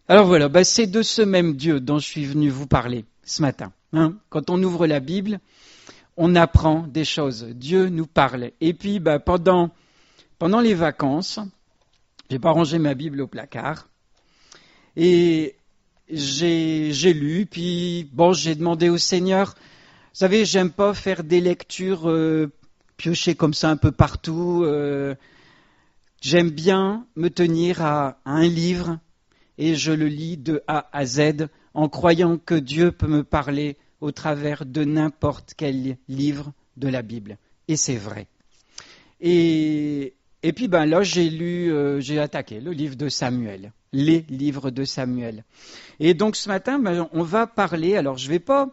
Alors voilà, c'est de ce même Dieu dont je suis venu vous parler ce matin. Quand on ouvre la Bible, on apprend des choses. Dieu nous parle. Et puis pendant les vacances, j'ai pas rangé ma Bible au placard et j'ai lu. Puis j'ai demandé au Seigneur. Vous savez, j'aime pas faire des lectures piochées comme ça un peu partout. J'aime bien me tenir à un livre et je le lis de A à Z en croyant que Dieu peut me parler au travers de n'importe quel livre de la Bible. Et c'est vrai. Et puis là, j'ai attaqué le livre de Samuel, les livres de Samuel. Et donc ce matin, on va parler. Alors je vais pas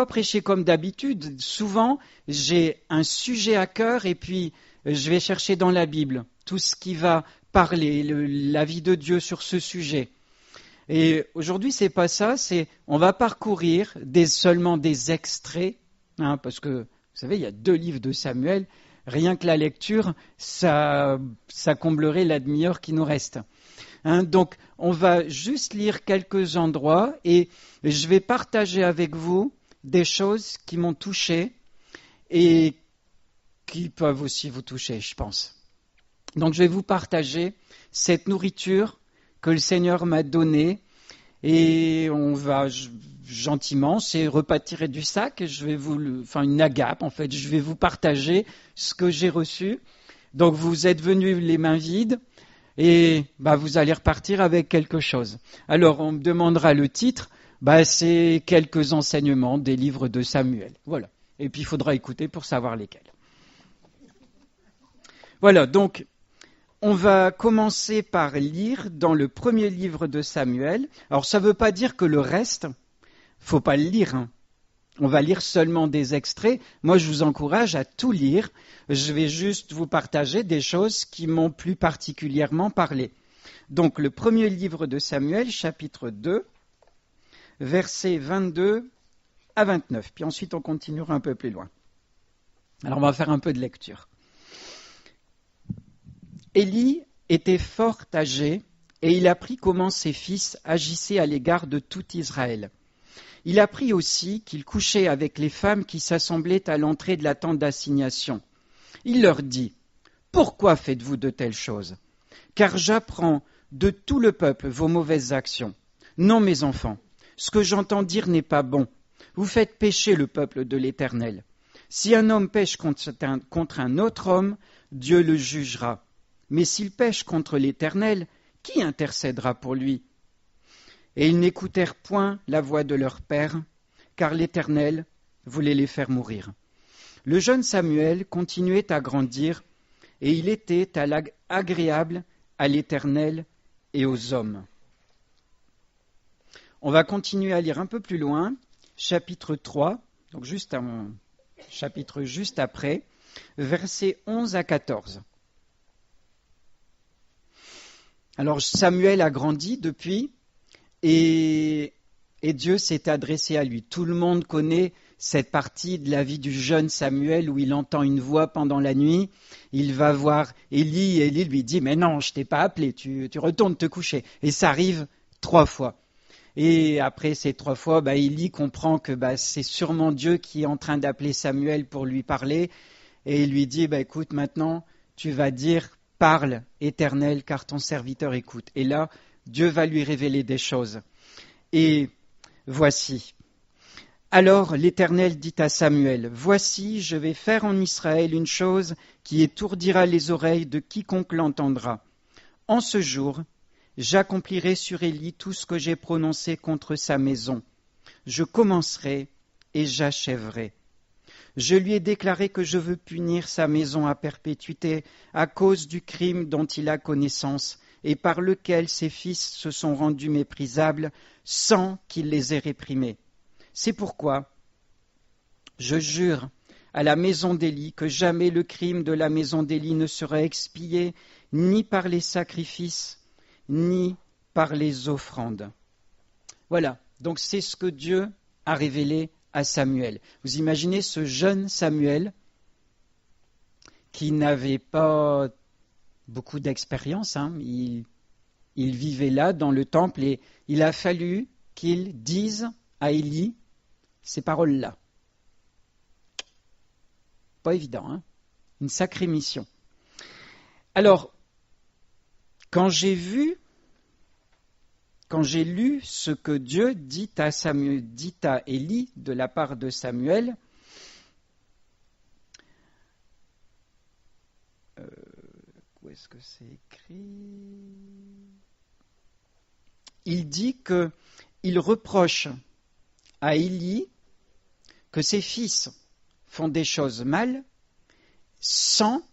prêcher comme d'habitude. Souvent, j'ai un sujet à cœur et puis je vais chercher dans la Bible tout ce qui va parler, la vie de Dieu sur ce sujet. Et aujourd'hui, c'est pas ça, on va parcourir seulement des extraits, parce que, vous savez, il y a 2 livres de Samuel, rien que la lecture, ça comblerait la demi-heure qui nous reste. Donc, on va juste lire quelques endroits et je vais partager avec vous des choses qui m'ont touché et qui peuvent aussi vous toucher, je pense. Donc, je vais vous partager cette nourriture que le Seigneur m'a donnée et on va gentiment, c'est repas tiré du sac, une agape en fait, je vais vous partager ce que j'ai reçu. Donc, vous êtes venus les mains vides. Et vous allez repartir avec quelque chose. Alors, on me demandera le titre, c'est quelques enseignements des livres de Samuel. Voilà. Et puis, il faudra écouter pour savoir lesquels. Voilà, donc, on va commencer par lire dans le premier livre de Samuel. Alors, ça ne veut pas dire que le reste, faut pas le lire. On va lire seulement des extraits. Moi, je vous encourage à tout lire. Je vais juste vous partager des choses qui m'ont plus particulièrement parlé. Donc, le premier livre de Samuel, chapitre 2, versets 22 à 29. Puis ensuite, on continuera un peu plus loin. Alors, on va faire un peu de lecture. Élie était fort âgé et il apprit comment ses fils agissaient à l'égard de tout Israël. Il apprit aussi qu'il couchait avec les femmes qui s'assemblaient à l'entrée de la tente d'assignation. Il leur dit « Pourquoi faites-vous de telles choses ? Car j'apprends de tout le peuple vos mauvaises actions. Non, mes enfants, ce que j'entends dire n'est pas bon. Vous faites pécher le peuple de l'Éternel. Si un homme pêche contre un autre homme, Dieu le jugera. Mais s'il pêche contre l'Éternel, qui intercédera pour lui ? Et ils n'écoutèrent point la voix de leur père, car l'Éternel voulait les faire mourir. Le jeune Samuel continuait à grandir, et il était agréable à l'Éternel et aux hommes. On va continuer à lire un peu plus loin, chapitre 3, donc chapitre juste après, versets 11 à 14. Alors Samuel a grandi depuis, et Dieu s'est adressé à lui. Tout le monde connaît cette partie de la vie du jeune Samuel où il entend une voix pendant la nuit. Il va voir Élie et Élie lui dit « Mais non, je t'ai pas appelé, tu retournes te coucher. » Et ça arrive 3 fois. Et après ces 3 fois, Élie comprend que c'est sûrement Dieu qui est en train d'appeler Samuel pour lui parler. Et il lui dit « Écoute, maintenant, tu vas dire « Parle, Éternel, car ton serviteur écoute. » Et là, Dieu va lui révéler des choses. Et voici. Alors l'Éternel dit à Samuel, « Voici, je vais faire en Israël une chose qui étourdira les oreilles de quiconque l'entendra. En ce jour, j'accomplirai sur Élie tout ce que j'ai prononcé contre sa maison. Je commencerai et j'achèverai. Je lui ai déclaré que je veux punir sa maison à perpétuité à cause du crime dont il a connaissance et par lequel ses fils se sont rendus méprisables sans qu'il les ait réprimés. C'est pourquoi je jure à la maison d'Élie que jamais le crime de la maison d'Élie ne sera expié ni par les sacrifices, ni par les offrandes. » Voilà, donc c'est ce que Dieu a révélé à Samuel. Vous imaginez ce jeune Samuel qui n'avait pas beaucoup d'expérience, il Il vivait là dans le temple et il a fallu qu'il dise à Élie ces paroles-là. Pas évident, hein? Une sacrée mission. Alors, quand j'ai lu ce que Dieu dit à Élie de la part de Samuel, où est-ce que c'est écrit? Il dit qu'il reproche à Élie que ses fils font des choses mal sans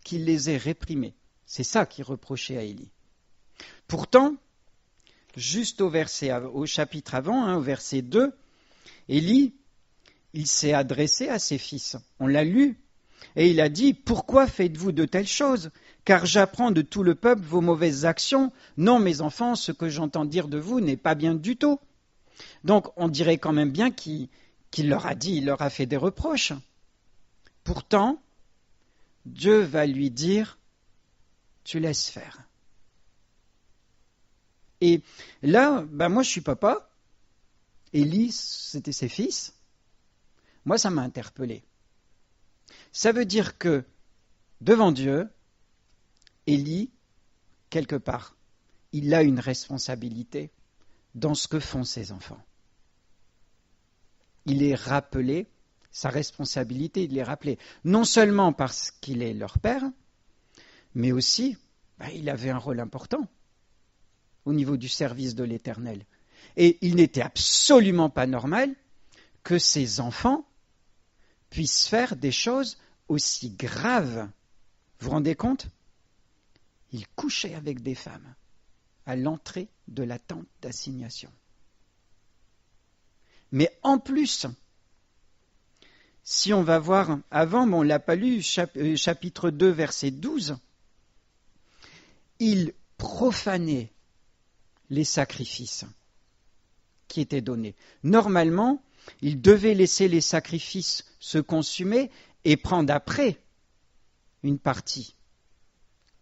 qu'il les ait réprimés. C'est ça qu'il reprochait à Élie. Pourtant, juste au chapitre avant, au verset 2, Élie, il s'est adressé à ses fils. On l'a lu. Et il a dit, « Pourquoi faites-vous de telles choses? Car j'apprends de tout le peuple vos mauvaises actions. Non, mes enfants, ce que j'entends dire de vous n'est pas bien du tout. » Donc, on dirait quand même bien qu'il leur a dit, il leur a fait des reproches. Pourtant, Dieu va lui dire, « Tu laisses faire. » Et là, moi je suis papa, Élie, c'était ses fils. Moi, ça m'a interpellé. Ça veut dire que, devant Dieu, Élie, quelque part, il a une responsabilité dans ce que font ses enfants. Il est rappelé, sa responsabilité, il est rappelé, non seulement parce qu'il est leur père, mais aussi, il avait un rôle important au niveau du service de l'Éternel. Et il n'était absolument pas normal que ses enfants puissent faire des choses aussi graves. Vous vous rendez compte? Il couchait avec des femmes à l'entrée de la tente d'assignation. Mais en plus, si on va voir avant, on ne l'a pas lu, chapitre 2, verset 12, il profanait les sacrifices qui étaient donnés. Normalement, il devait laisser les sacrifices se consumer et prendre après une partie.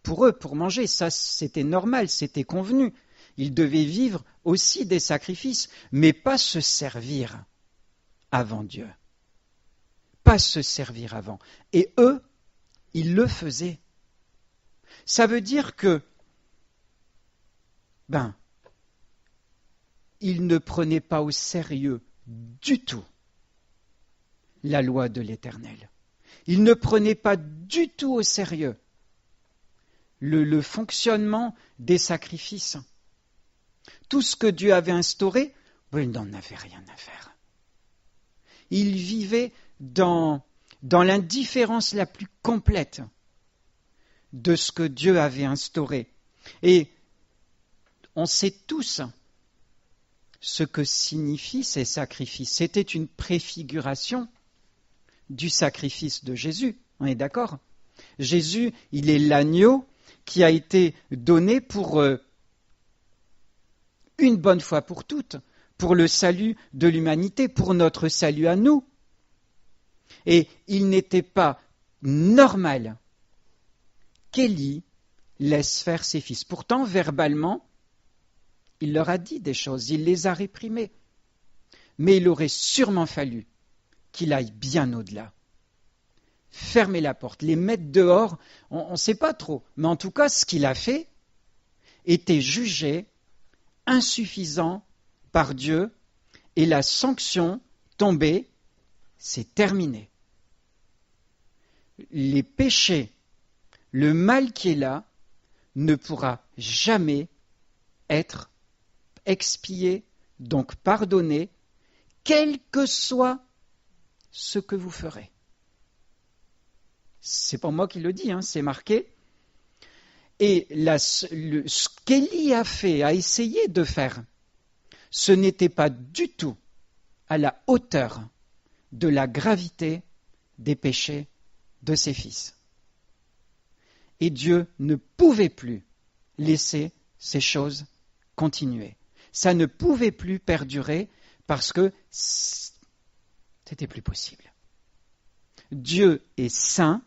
Pour eux, pour manger, ça c'était normal, c'était convenu. Ils devaient vivre aussi des sacrifices, mais pas se servir avant Dieu. Pas se servir avant. Et eux, ils le faisaient. Ça veut dire que, ils ne prenaient pas au sérieux du tout la loi de l'Éternel. Ils ne prenaient pas du tout au sérieux le fonctionnement des sacrifices. Tout ce que Dieu avait instauré, ils n'en avaient rien à faire. Ils vivaient dans l'indifférence la plus complète de ce que Dieu avait instauré. Et on sait tous ce que signifient ces sacrifices. C'était une préfiguration du sacrifice de Jésus. On est d'accord? Jésus, il est l'agneau qui a été donné pour une bonne fois pour toutes, pour le salut de l'humanité, pour notre salut à nous. Et il n'était pas normal qu'Élie laisse faire ses fils. Pourtant, verbalement, il leur a dit des choses, il les a réprimés. Mais il aurait sûrement fallu qu'il aille bien au-delà. Fermer la porte, les mettre dehors, on ne sait pas trop. Mais en tout cas, ce qu'il a fait était jugé insuffisant par Dieu et la sanction tombée, c'est terminé. Les péchés, le mal qui est là, ne pourra jamais être expié, donc pardonné, quel que soit ce que vous ferez. C'est pas moi qui le dis, c'est marqué. Et ce qu'Élie a fait, a essayé de faire, ce n'était pas du tout à la hauteur de la gravité des péchés de ses fils. Et Dieu ne pouvait plus laisser ces choses continuer. Ça ne pouvait plus perdurer parce que c'était plus possible. Dieu est saint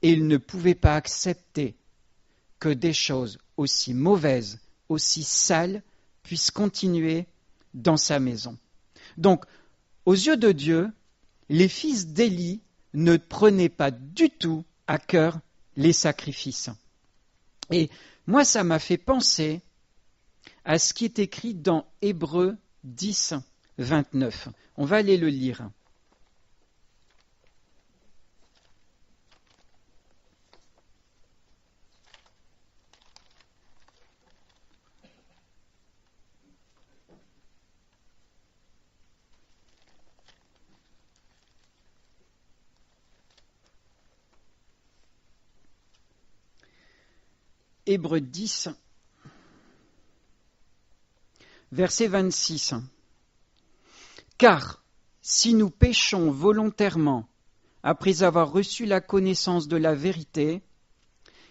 et il ne pouvait pas accepter que des choses aussi mauvaise, aussi sale, puisse continuer dans sa maison. Donc, aux yeux de Dieu, les fils d'Élie ne prenaient pas du tout à cœur les sacrifices. Et moi, ça m'a fait penser à ce qui est écrit dans Hébreux 10, 29. On va aller le lire. Hébreux 10, verset 26. Car si nous péchons volontairement après avoir reçu la connaissance de la vérité,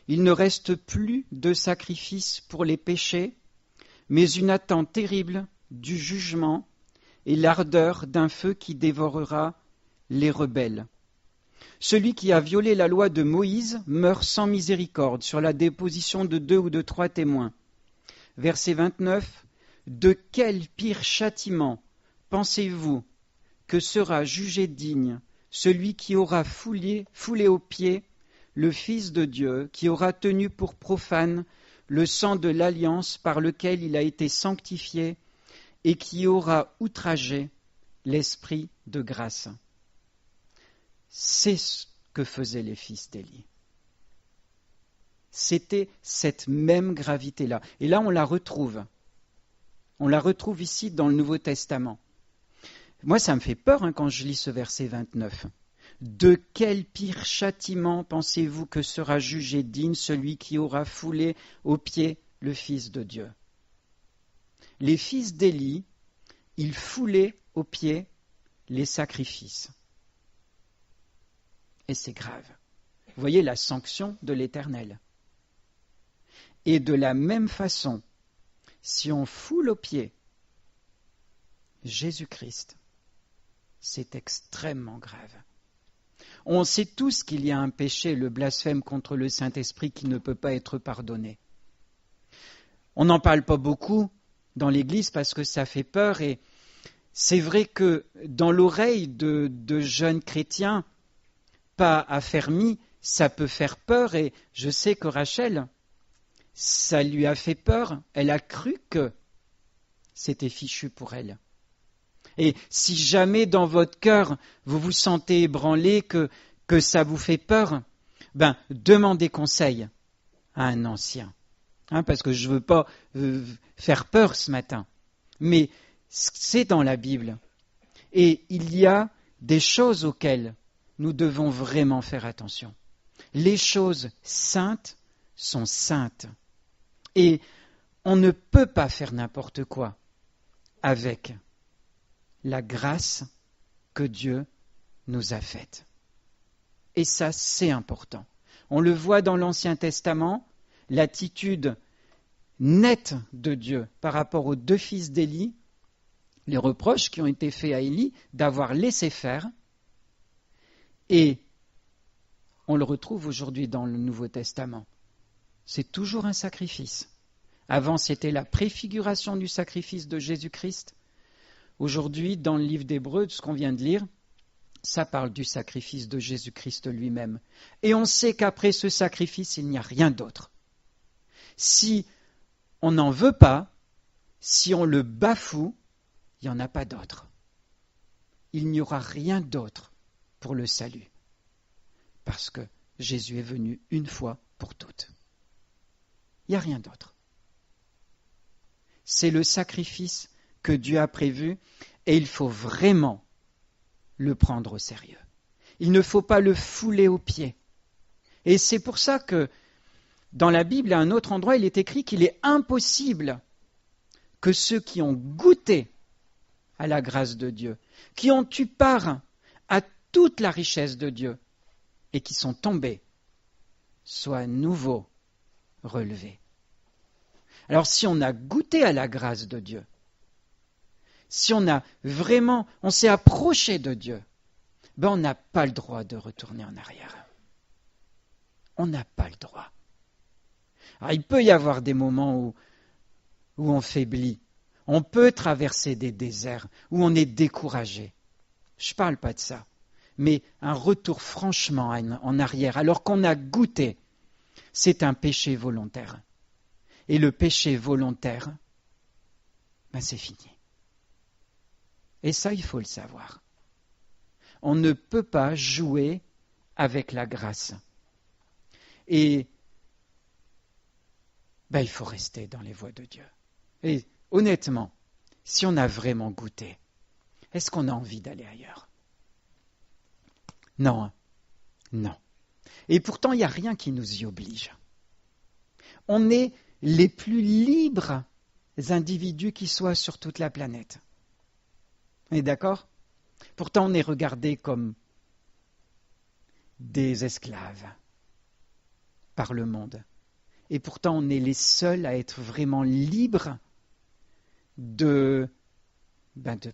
il ne reste plus de sacrifice pour les péchés, mais une attente terrible du jugement et l'ardeur d'un feu qui dévorera les rebelles. Celui qui a violé la loi de Moïse meurt sans miséricorde sur la déposition de 2 ou de 3 témoins. Verset 29. De quel pire châtiment pensez-vous que sera jugé digne celui qui aura foulé aux pieds le Fils de Dieu, qui aura tenu pour profane le sang de l'alliance par lequel il a été sanctifié et qui aura outragé l'Esprit de grâce? C'est ce que faisaient les fils d'Élie. C'était cette même gravité-là. Et là, on la retrouve. On la retrouve ici dans le Nouveau Testament. Moi, ça me fait peur quand je lis ce verset 29. De quel pire châtiment pensez-vous que sera jugé digne celui qui aura foulé aux pieds le Fils de Dieu? Les fils d'Élie, ils foulaient aux pieds les sacrifices. Et c'est grave. Vous voyez la sanction de l'Éternel. Et de la même façon, si on foule aux pieds Jésus-Christ, c'est extrêmement grave. On sait tous qu'il y a un péché, le blasphème contre le Saint-Esprit, qui ne peut pas être pardonné. On n'en parle pas beaucoup dans l'Église parce que ça fait peur, et c'est vrai que dans l'oreille de jeunes chrétiens, pas affermis, ça peut faire peur, et je sais que Rachel, ça lui a fait peur, elle a cru que c'était fichu pour elle. Et si jamais dans votre cœur vous vous sentez ébranlé, que ça vous fait peur, demandez conseil à un ancien. Parce que je ne veux pas faire peur ce matin. Mais c'est dans la Bible. Et il y a des choses auxquelles nous devons vraiment faire attention. Les choses saintes sont saintes. Et on ne peut pas faire n'importe quoi avec la grâce que Dieu nous a faite. Et ça, c'est important. On le voit dans l'Ancien Testament, l'attitude nette de Dieu par rapport aux 2 fils d'Élie, les reproches qui ont été faits à Élie d'avoir laissé faire. Et on le retrouve aujourd'hui dans le Nouveau Testament. C'est toujours un sacrifice. Avant, c'était la préfiguration du sacrifice de Jésus-Christ. Aujourd'hui, dans le livre d'Hébreux, ce qu'on vient de lire, ça parle du sacrifice de Jésus-Christ lui-même. Et on sait qu'après ce sacrifice, il n'y a rien d'autre. Si on n'en veut pas, si on le bafoue, il n'y en a pas d'autre. Il n'y aura rien d'autre pour le salut. Parce que Jésus est venu une fois pour toutes. Il n'y a rien d'autre. C'est le sacrifice que Dieu a prévu et il faut vraiment le prendre au sérieux. Il ne faut pas le fouler aux pieds. Et c'est pour ça que dans la Bible, à un autre endroit, il est écrit qu'il est impossible que ceux qui ont goûté à la grâce de Dieu, qui ont eu part à toute la richesse de Dieu et qui sont tombés, soient à nouveau relevés. Alors si on a goûté à la grâce de Dieu, si on s'est approché de Dieu, on n'a pas le droit de retourner en arrière. On n'a pas le droit. Alors, il peut y avoir des moments où on faiblit. On peut traverser des déserts, où on est découragé. Je ne parle pas de ça. Mais un retour franchement en arrière, alors qu'on a goûté, c'est un péché volontaire. Et le péché volontaire, c'est fini. Et ça, il faut le savoir. On ne peut pas jouer avec la grâce. Et il faut rester dans les voies de Dieu. Et honnêtement, si on a vraiment goûté, est-ce qu'on a envie d'aller ailleurs? Non, non. Et pourtant, il n'y a rien qui nous y oblige. On est les plus libres individus qui soient sur toute la planète. On est d'accord? Pourtant, on est regardés comme des esclaves par le monde. Et pourtant, on est les seuls à être vraiment libres de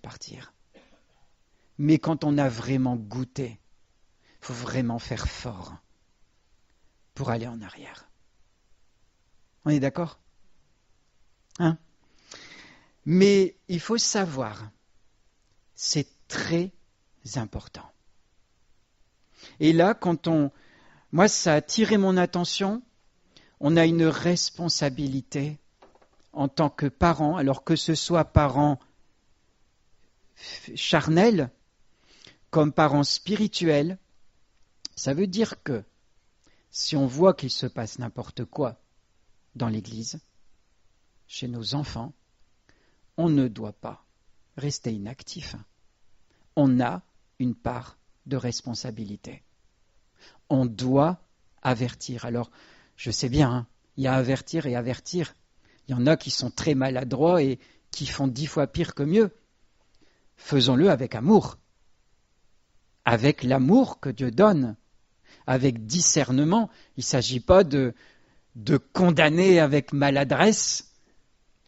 partir. Mais quand on a vraiment goûté, il faut vraiment faire fort pour aller en arrière. On est d'accord? Hein? Mais il faut savoir, c'est très important. Et là, moi, ça a attiré mon attention, on a une responsabilité en tant que parents, alors que ce soit parents charnels comme parents spirituels. Ça veut dire que si on voit qu'il se passe n'importe quoi dans l'Église, chez nos enfants, on ne doit pas rester inactif. On a une part de responsabilité. On doit avertir. Alors, je sais bien, il y a avertir et avertir. Il y en a qui sont très maladroits et qui font 10 fois pire que mieux. Faisons-le avec amour. Avec l'amour que Dieu donne. Avec discernement. Il ne s'agit pas de condamner avec maladresse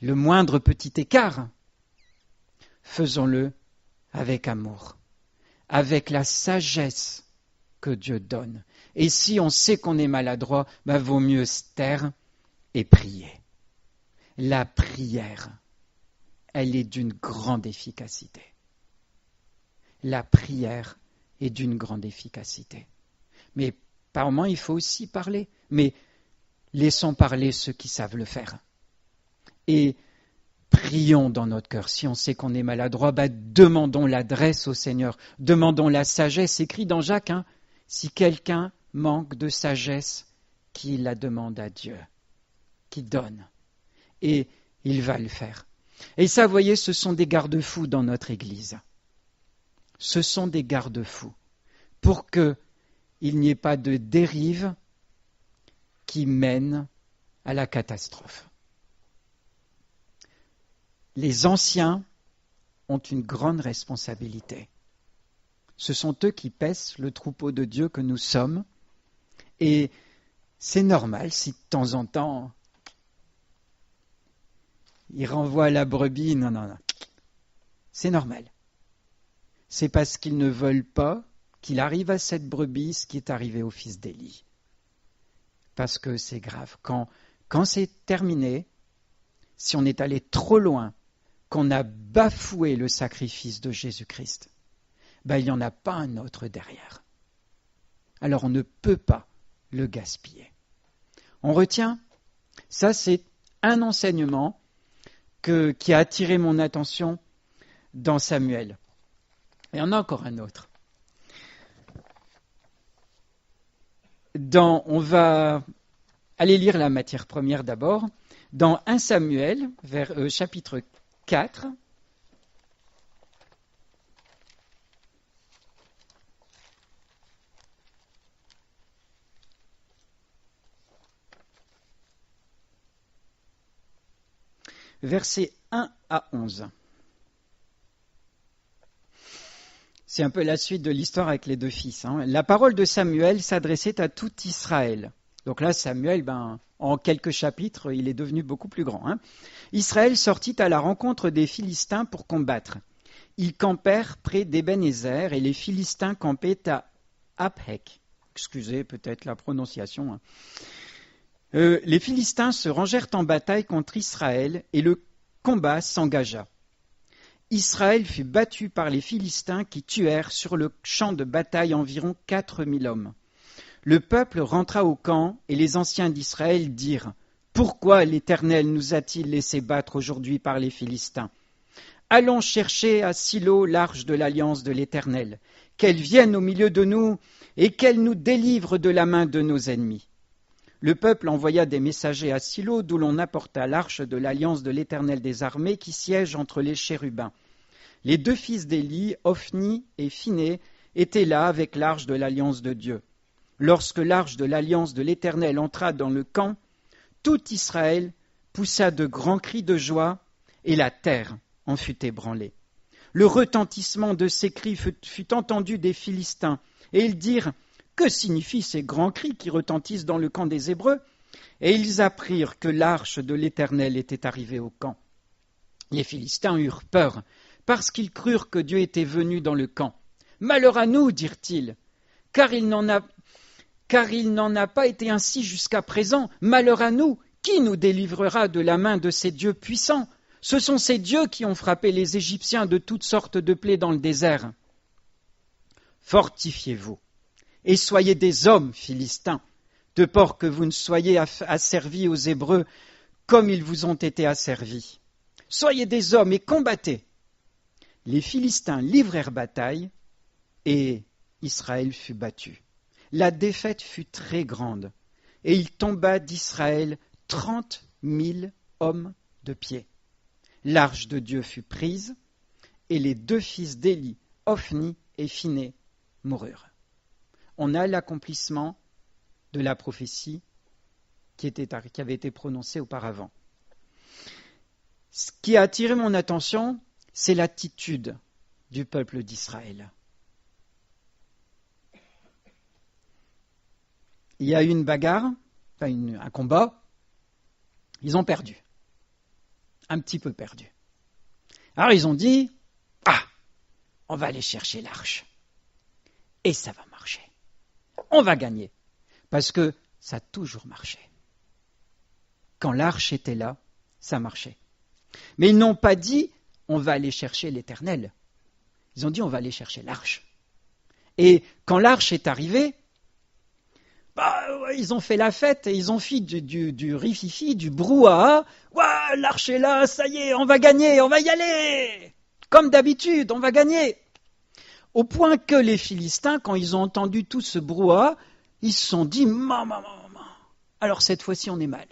le moindre petit écart. Faisons-le avec amour, avec la sagesse que Dieu donne. Et si on sait qu'on est maladroit, vaut mieux se taire et prier. La prière, elle est d'une grande efficacité. La prière est d'une grande efficacité. Mais par moments, il faut aussi parler. Mais laissons parler ceux qui savent le faire. Et prions dans notre cœur. Si on sait qu'on est maladroit, demandons l'adresse au Seigneur. Demandons la sagesse. Écrit dans Jacques, si quelqu'un manque de sagesse, qu'il la demande à Dieu, qui donne. Et il va le faire. Et ça, vous voyez, ce sont des garde-fous dans notre Église. Ce sont des garde-fous pour qu'il n'y ait pas de dérive qui mène à la catastrophe. Les anciens ont une grande responsabilité. Ce sont eux qui paissent le troupeau de Dieu que nous sommes. Et c'est normal si de temps en temps, ils renvoient la brebis. Non. C'est normal. C'est parce qu'ils ne veulent pas qu'il arrive à cette brebis ce qui est arrivé au fils d'Élie. Parce que c'est grave. Quand c'est terminé, si on est allé trop loin, qu'on a bafoué le sacrifice de Jésus-Christ, il n'y en a pas un autre derrière. Alors on ne peut pas le gaspiller. On retient, ça c'est un enseignement qui a attiré mon attention dans Samuel. Il y en a encore un autre. On va aller lire la matière première d'abord. Dans 1 Samuel, vers chapitre 4, versets 1 à 11. C'est un peu la suite de l'histoire avec les deux fils. La parole de Samuel s'adressait à tout Israël. Donc là, Samuel, en quelques chapitres, il est devenu beaucoup plus grand. Israël sortit à la rencontre des Philistins pour combattre. Ils campèrent près d'Ébenézer et les Philistins campaient à Aphek. Excusez peut-être la prononciation. Les Philistins se rangèrent en bataille contre Israël et le combat s'engagea. Israël fut battu par les Philistins qui tuèrent sur le champ de bataille environ 4000 hommes. Le peuple rentra au camp et les anciens d'Israël dirent « Pourquoi l'Éternel nous a-t-il laissé battre aujourd'hui par les Philistins ? Allons chercher à Silo l'arche de l'alliance de l'Éternel, qu'elle vienne au milieu de nous et qu'elle nous délivre de la main de nos ennemis. » Le peuple envoya des messagers à Silo, d'où l'on apporta l'arche de l'alliance de l'Éternel des armées qui siège entre les chérubins. Les 2 fils d'Éli, Ophni et Phiné, étaient là avec l'arche de l'alliance de Dieu. Lorsque l'arche de l'alliance de l'Éternel entra dans le camp, tout Israël poussa de grands cris de joie et la terre en fut ébranlée. Le retentissement de ces cris fut entendu des Philistins et ils dirent « Que signifient ces grands cris qui retentissent dans le camp des Hébreux ?» Et ils apprirent que l'arche de l'Éternel était arrivée au camp. Les Philistins eurent peur parce qu'ils crurent que Dieu était venu dans le camp. « Malheur à nous, dirent-ils, car il n'en a pas été ainsi jusqu'à présent. Malheur à nous, qui nous délivrera de la main de ces dieux puissants ? Ce sont ces dieux qui ont frappé les Égyptiens de toutes sortes de plaies dans le désert. Fortifiez-vous et soyez des hommes, Philistins, de peur que vous ne soyez asservis aux Hébreux comme ils vous ont été asservis. Soyez des hommes et combattez. » Les Philistins livrèrent bataille et Israël fut battu. La défaite fut très grande et il tomba d'Israël 30 000 hommes de pied. L'arche de Dieu fut prise et les 2 fils d'Éli, Ophni et Phiné, moururent. On a l'accomplissement de la prophétie qui avait été prononcée auparavant. Ce qui a attiré mon attention, c'est l'attitude du peuple d'Israël. Il y a eu une bagarre, un combat, ils ont perdu, un petit peu perdu. Alors ils ont dit, on va aller chercher l'arche, et ça va marcher. On va gagner, parce que ça a toujours marché. Quand l'arche était là, ça marchait. Mais ils n'ont pas dit, on va aller chercher l'Éternel. Ils ont dit, on va aller chercher l'arche. Et quand l'arche est arrivée, ils ont fait la fête et ils ont fait du rififi, du brouhaha. Ouais, l'arche est là, ça y est, on va gagner, on va y aller. Comme d'habitude, on va gagner. Au point que les Philistins, quand ils ont entendu tout ce brouhaha, ils se sont dit, maman, alors cette fois-ci on est mal.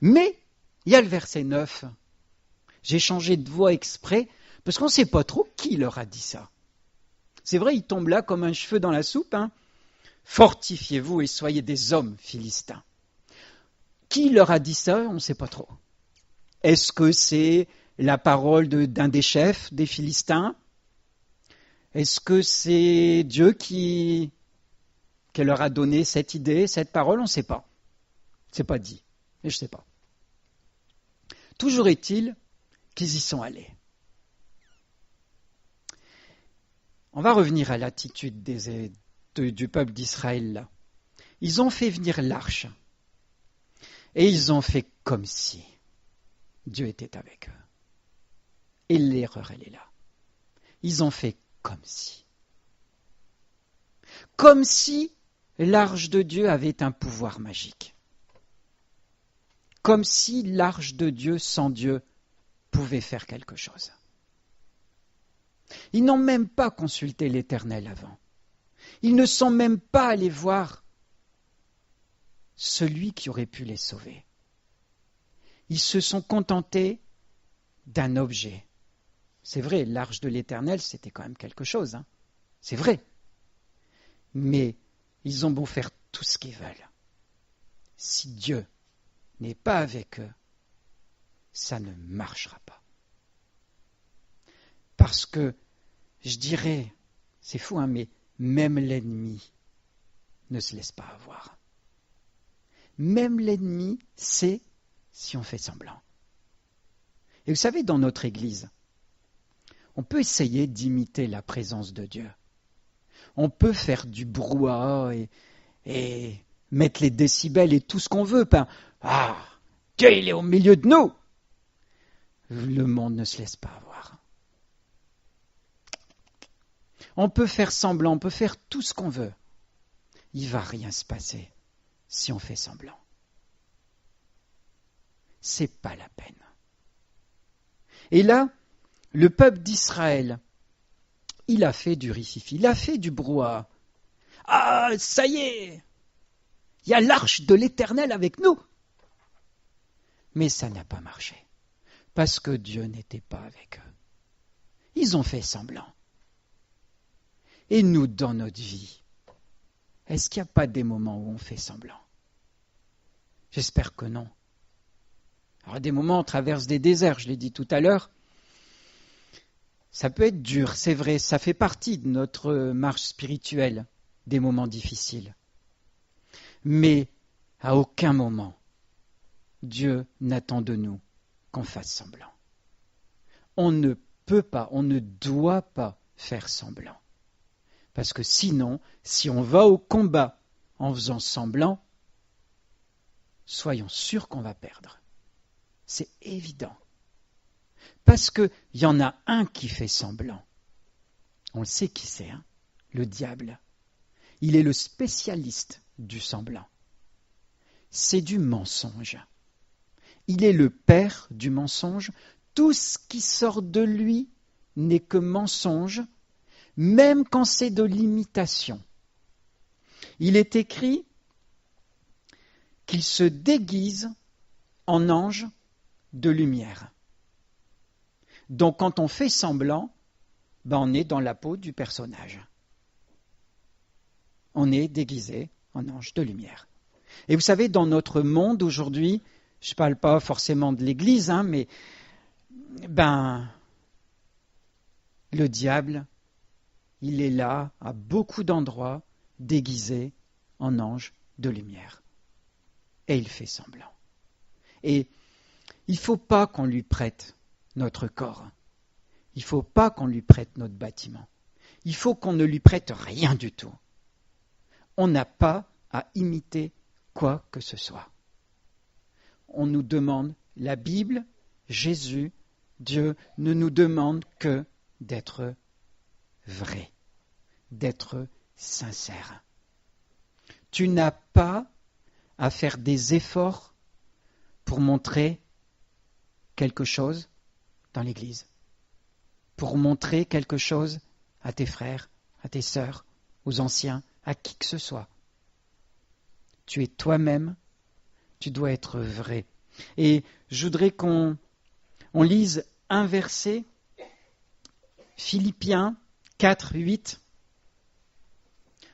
Mais il y a le verset 9. J'ai changé de voix exprès parce qu'on ne sait pas trop qui leur a dit ça. C'est vrai, il tombe là comme un cheveu dans la soupe. Fortifiez-vous et soyez des hommes, Philistins. Qui leur a dit ça? On ne sait pas trop. Est-ce que c'est la parole d'un des chefs des Philistins? Est-ce que c'est Dieu qui leur a donné cette idée, cette parole? On ne sait pas. C'est pas dit. Et je ne sais pas. Toujours est-il qu'ils y sont allés. On va revenir à l'attitude du peuple d'Israël là. Ils ont fait venir l'arche et ils ont fait comme si Dieu était avec eux. Et l'erreur, elle est là. Ils ont fait comme si. Comme si l'arche de Dieu avait un pouvoir magique. Comme si l'arche de Dieu, sans Dieu, pouvait faire quelque chose. Ils n'ont même pas consulté l'Éternel avant. Ils ne sont même pas allés voir celui qui aurait pu les sauver. Ils se sont contentés d'un objet. C'est vrai, l'arche de l'Éternel, c'était quand même quelque chose. C'est vrai. Mais ils ont beau faire tout ce qu'ils veulent. Si Dieu n'est pas avec eux, ça ne marchera pas. Parce que, je dirais, c'est fou, mais même l'ennemi ne se laisse pas avoir. Même l'ennemi sait si on fait semblant. Et vous savez, dans notre Église, on peut essayer d'imiter la présence de Dieu. On peut faire du brouhaha et mettre les décibels et tout ce qu'on veut. Ah, Dieu, il est au milieu de nous. Le monde ne se laisse pas avoir. On peut faire semblant, on peut faire tout ce qu'on veut. Il ne va rien se passer si on fait semblant. C'est pas la peine. Et là, le peuple d'Israël, il a fait du rififi, il a fait du brouhaha. Ah, ça y est, il y a l'arche de l'Éternel avec nous. Mais ça n'a pas marché, parce que Dieu n'était pas avec eux. Ils ont fait semblant. Et nous, dans notre vie, est-ce qu'il n'y a pas des moments où on fait semblant? J'espère que non. Alors, des moments, on traverse des déserts, je l'ai dit tout à l'heure. Ça peut être dur, c'est vrai, ça fait partie de notre marche spirituelle, des moments difficiles. Mais à aucun moment, Dieu n'attend de nous qu'on fasse semblant. On ne peut pas, on ne doit pas faire semblant. Parce que sinon, si on va au combat en faisant semblant, soyons sûrs qu'on va perdre. C'est évident. Parce qu'il y en a un qui fait semblant. On le sait qui c'est, hein, le diable. Il est le spécialiste du semblant. C'est du mensonge. Il est le père du mensonge. Tout ce qui sort de lui n'est que mensonge, même quand c'est de l'imitation. Il est écrit qu'il se déguise en ange de lumière. Donc quand on fait semblant, on est dans la peau du personnage. On est déguisé en ange de lumière. Et vous savez, dans notre monde aujourd'hui, je ne parle pas forcément de l'Église, mais le diable, il est là à beaucoup d'endroits déguisé en ange de lumière. Et il fait semblant. Et il ne faut pas qu'on lui prête notre corps. Il ne faut pas qu'on lui prête notre bâtiment. Il faut qu'on ne lui prête rien du tout. On n'a pas à imiter quoi que ce soit. On nous demande, la Bible, Jésus, Dieu ne nous demande que d'être vrai, d'être sincère. Tu n'as pas à faire des efforts pour montrer quelque chose dans l'Église, pour montrer quelque chose à tes frères, à tes sœurs, aux anciens, à qui que ce soit. Tu es toi-même, tu dois être vrai. Et je voudrais qu'on lise un verset, Philippiens 4, 8.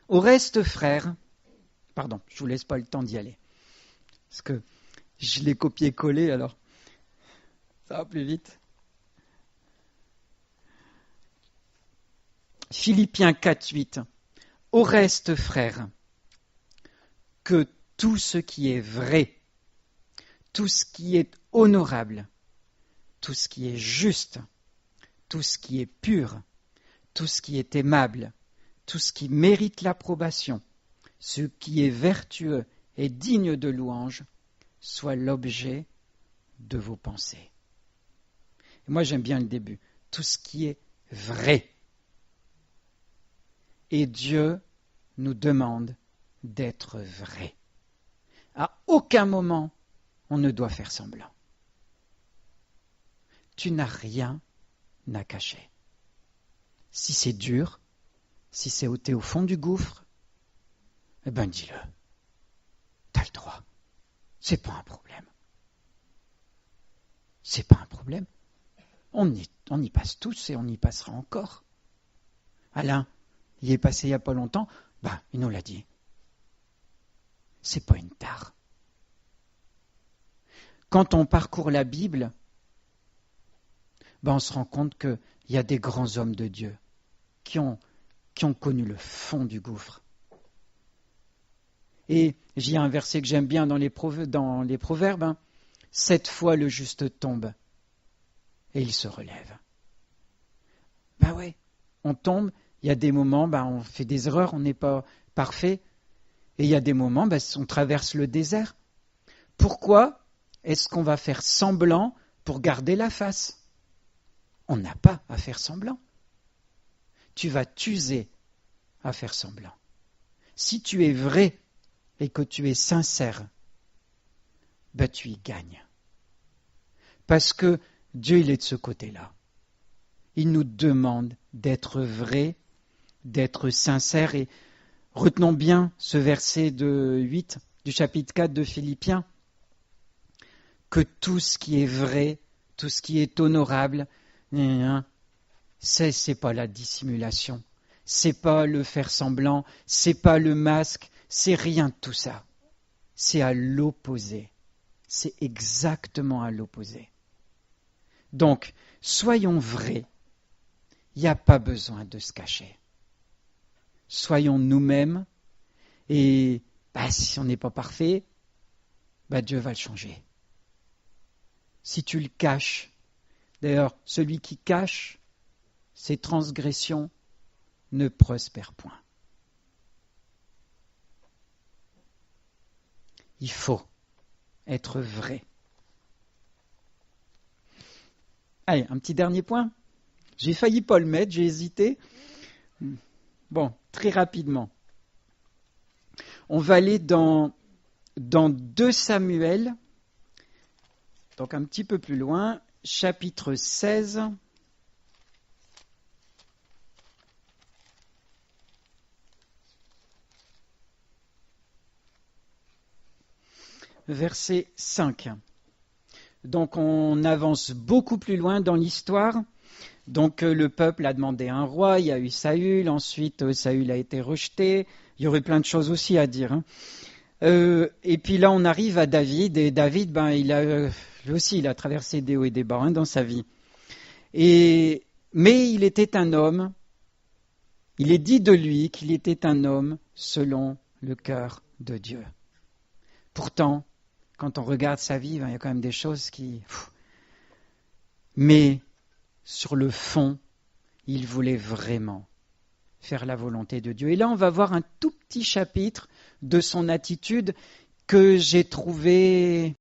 Au reste, frères, pardon, je ne vous laisse pas le temps d'y aller, parce que je l'ai copié-collé, alors ça va plus vite. Philippiens 4, 8. Au reste, frères, que tout ce qui est vrai, tout ce qui est honorable, tout ce qui est juste, tout ce qui est pur, tout ce qui est aimable, tout ce qui mérite l'approbation, ce qui est vertueux et digne de louange, soit l'objet de vos pensées. Et moi, j'aime bien le début. Tout ce qui est vrai. Et Dieu nous demande d'être vrai. À aucun moment, on ne doit faire semblant. Tu n'as rien à cacher. Si c'est dur, si c'est ôté au fond du gouffre, eh bien dis-le. T'as le droit. C'est pas un problème. C'est pas un problème. On y passe tous et on y passera encore. Alain, il y est passé il n'y a pas longtemps, il nous l'a dit. C'est pas une tare. Quand on parcourt la Bible, on se rend compte qu'il y a des grands hommes de Dieu qui ont connu le fond du gouffre. Et il y a un verset que j'aime bien dans les Proverbes, 7 fois le juste tombe et il se relève. Ouais, on tombe, il y a des moments, on fait des erreurs, on n'est pas parfait, Et il y a des moments, on traverse le désert. Pourquoi est-ce qu'on va faire semblant pour garder la face? On n'a pas à faire semblant. Tu vas t'user à faire semblant. Si tu es vrai et que tu es sincère, tu y gagnes. Parce que Dieu, il est de ce côté-là. Il nous demande d'être vrai, d'être sincère. Et retenons bien ce verset de 8 du chapitre 4 de Philippiens, que tout ce qui est vrai, tout ce qui est honorable, c'est pas la dissimulation, c'est pas le faire semblant, c'est pas le masque, c'est rien de tout ça. C'est à l'opposé. C'est exactement à l'opposé. Donc, soyons vrais. Il n'y a pas besoin de se cacher. Soyons nous-mêmes et si on n'est pas parfait, Dieu va le changer. Si tu le caches, d'ailleurs, celui qui cache ses transgressions ne prospère point. Il faut être vrai. Allez, un petit dernier point. J'ai failli pas le mettre, j'ai hésité. Bon, très rapidement. On va aller dans 2 Samuel, donc un petit peu plus loin, chapitre 16. Verset 5. Donc on avance beaucoup plus loin dans l'histoire. Donc le peuple a demandé un roi, il y a eu Saül, ensuite Saül a été rejeté. Il y aurait plein de choses aussi à dire. Et puis là on arrive à David, et David, lui aussi il a traversé des hauts et des bas dans sa vie. Mais il était un homme, il est dit de lui qu'il était un homme selon le cœur de Dieu. Pourtant, quand on regarde sa vie, il y a quand même des choses qui... Mais sur le fond, il voulait vraiment faire la volonté de Dieu. Et là, on va voir un tout petit chapitre de son attitude que j'ai trouvé